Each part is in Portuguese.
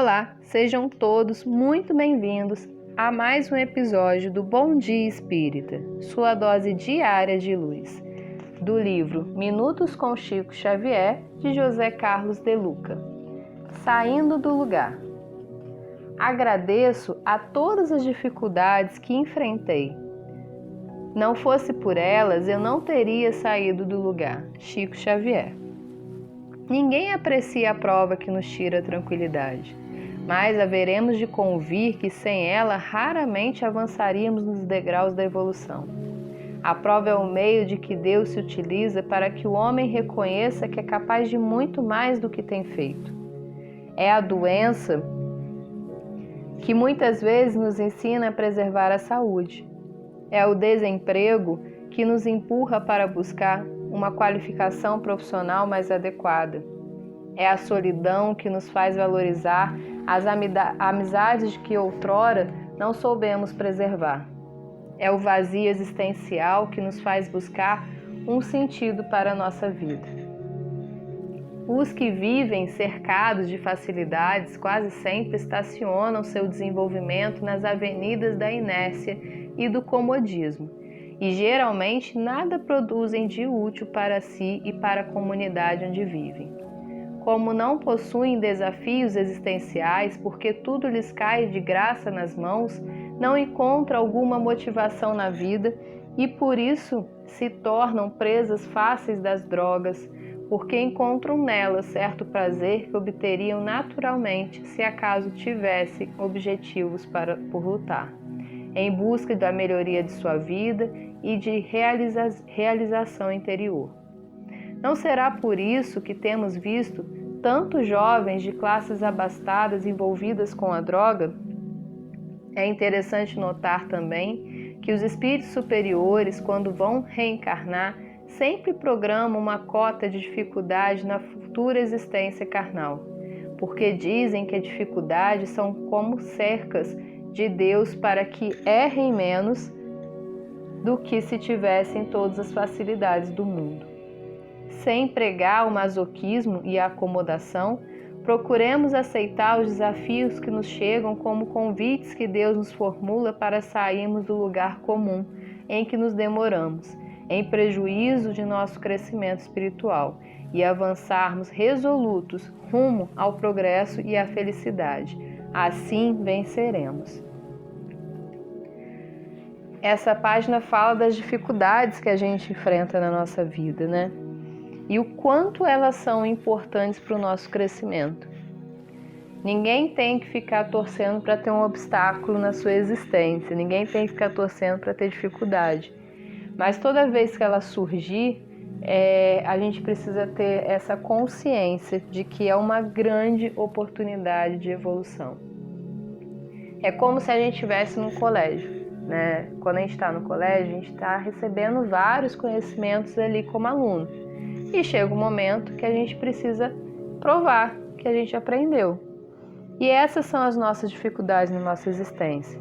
Olá, sejam todos muito bem-vindos a mais um episódio do Bom Dia Espírita, sua dose diária de luz, do livro Minutos com Chico Xavier, de José Carlos de Luca. Saindo do lugar. Agradeço a todas as dificuldades que enfrentei. Não fosse por elas, eu não teria saído do lugar. Chico Xavier. Ninguém aprecia a prova que nos tira a tranquilidade, mas haveremos de convir que sem ela raramente avançaríamos nos degraus da evolução. A prova é o meio de que Deus se utiliza para que o homem reconheça que é capaz de muito mais do que tem feito. É a doença que muitas vezes nos ensina a preservar a saúde. É o desemprego que nos empurra para buscar uma qualificação profissional mais adequada. É a solidão que nos faz valorizar as amizades que outrora não soubemos preservar. É o vazio existencial que nos faz buscar um sentido para a nossa vida. Os que vivem cercados de facilidades quase sempre estacionam seu desenvolvimento nas avenidas da inércia e do comodismo, e geralmente nada produzem de útil para si e para a comunidade onde vivem. Como não possuem desafios existenciais, porque tudo lhes cai de graça nas mãos, não encontram alguma motivação na vida e por isso se tornam presas fáceis das drogas, porque encontram nelas certo prazer que obteriam naturalmente se acaso tivessem objetivos por lutar, em busca da melhoria de sua vida e de realização interior. Não será por isso que temos visto tantos jovens de classes abastadas envolvidas com a droga? É interessante notar também que os espíritos superiores, quando vão reencarnar, sempre programam uma cota de dificuldade na futura existência carnal, porque dizem que as dificuldades são como cercas de Deus para que errem menos do que se tivessem todas as facilidades do mundo. Sem pregar o masoquismo e a acomodação, procuremos aceitar os desafios que nos chegam como convites que Deus nos formula para sairmos do lugar comum em que nos demoramos, em prejuízo de nosso crescimento espiritual, e avançarmos resolutos rumo ao progresso e à felicidade. Assim venceremos. Essa página fala das dificuldades que a gente enfrenta na nossa vida, né? E o quanto elas são importantes para o nosso crescimento. Ninguém tem que ficar torcendo para ter um obstáculo na sua existência, ninguém tem que ficar torcendo para ter dificuldade. Mas toda vez que ela surgir, a gente precisa ter essa consciência de que é uma grande oportunidade de evolução. É como se a gente estivesse no colégio, né? Quando a gente está no colégio, a gente está recebendo vários conhecimentos ali como aluno. E chega um momento que a gente precisa provar que a gente aprendeu. E essas são as nossas dificuldades na nossa existência.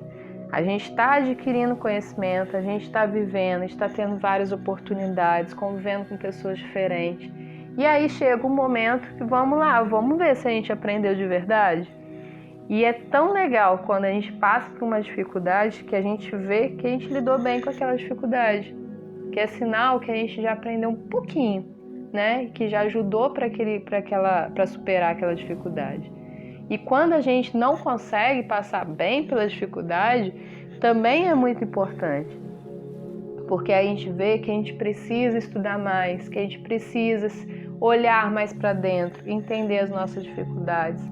A gente está adquirindo conhecimento, a gente está vivendo, está tendo várias oportunidades, convivendo com pessoas diferentes. E aí chega um momento que vamos lá, vamos ver se a gente aprendeu de verdade. E é tão legal quando a gente passa por uma dificuldade que a gente vê que a gente lidou bem com aquela dificuldade. Que é sinal que a gente já aprendeu um pouquinho, né? Que já ajudou para superar aquela dificuldade. E quando a gente não consegue passar bem pela dificuldade, também é muito importante. Porque a gente vê que a gente precisa estudar mais, que a gente precisa olhar mais para dentro, entender as nossas dificuldades,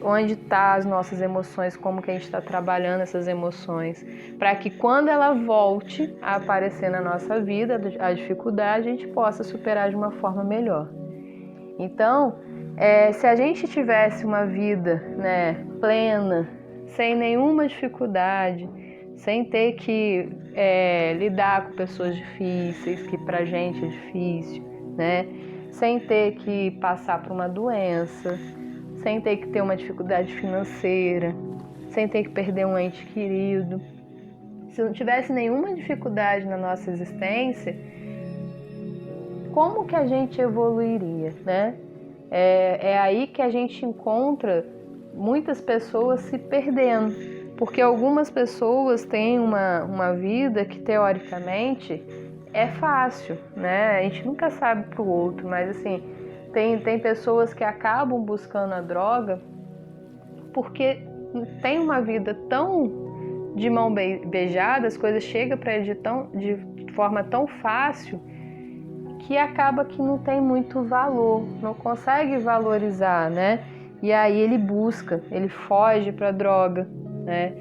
onde tá as nossas emoções, como que a gente está trabalhando essas emoções, para que quando ela volte a aparecer na nossa vida, a dificuldade, a gente possa superar de uma forma melhor. Então, se a gente tivesse uma vida, né, plena, sem nenhuma dificuldade, sem ter que lidar com pessoas difíceis, que pra gente é difícil, né, sem ter que passar por uma doença, sem ter que ter uma dificuldade financeira, sem ter que perder um ente querido. Se não tivesse nenhuma dificuldade na nossa existência, como que a gente evoluiria, né? É aí que a gente encontra muitas pessoas se perdendo, porque algumas pessoas têm uma vida que teoricamente é fácil, né? A gente nunca sabe para o outro, mas assim, tem pessoas que acabam buscando a droga porque tem uma vida tão de mão beijada, as coisas chegam para ele de forma tão fácil que acaba que não tem muito valor, não consegue valorizar, né? E aí ele busca, ele foge para a droga, né?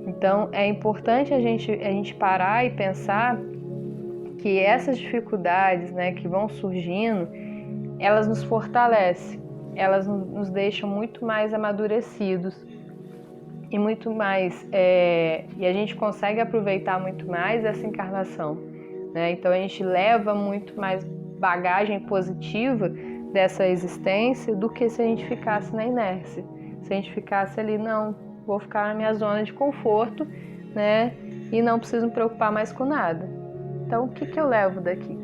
Então é importante a gente parar e pensar que essas dificuldades, né, que vão surgindo, elas nos fortalecem, elas nos deixam muito mais amadurecidos e muito mais, e a gente consegue aproveitar muito mais essa encarnação, né? Então a gente leva muito mais bagagem positiva dessa existência do que se a gente ficasse na inércia. Se a gente ficasse ali, não, vou ficar na minha zona de conforto, né? E não preciso me preocupar mais com nada. Então, o que eu levo daqui?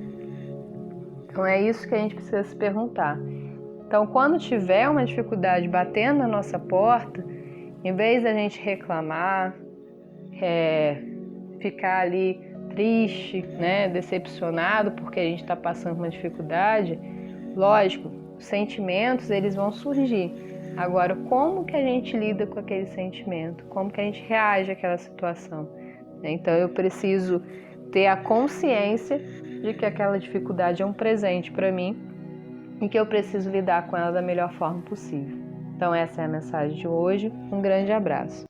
Então, é isso que a gente precisa se perguntar. Então, quando tiver uma dificuldade batendo na nossa porta, em vez da gente reclamar, ficar ali triste, né, decepcionado porque a gente está passando uma dificuldade, lógico, os sentimentos eles vão surgir. Agora, como que a gente lida com aquele sentimento? Como que a gente reage àquela situação? Então, eu preciso ter a consciência de que aquela dificuldade é um presente para mim e que eu preciso lidar com ela da melhor forma possível. Então, essa é a mensagem de hoje. Um grande abraço.